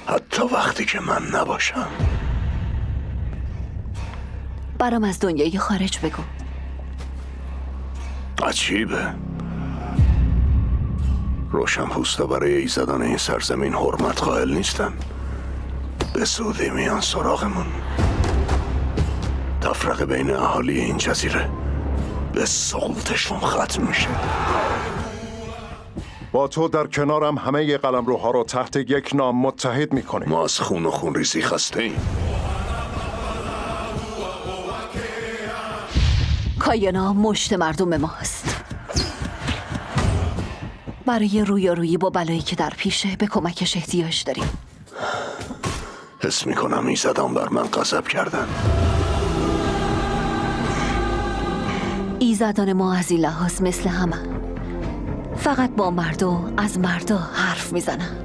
حتی وقتی که من نباشم. برام از دنیای خارج بگو. عجیبه، روشنپوستا برای ایزدان این سرزمین حرمت قائل نیستن. به زودی میان سراغمون. تفرقه بین اهالی این جزیره به سقوطشون ختم میشه. با تو در کنارم همه قلمروها رو تحت یک نام متحد میکنیم. ما از خون و خونریزی خسته ایم. کاینا مشت مردم ماست. برای رویارویی با بلایی که در پیشه به کمکش احتیاج داریم. حس میکنم ایزدان بر من غضب کردن. ایزدان ما از این لحاظ مثل همه، فقط با مردا از مردا حرف میزنن.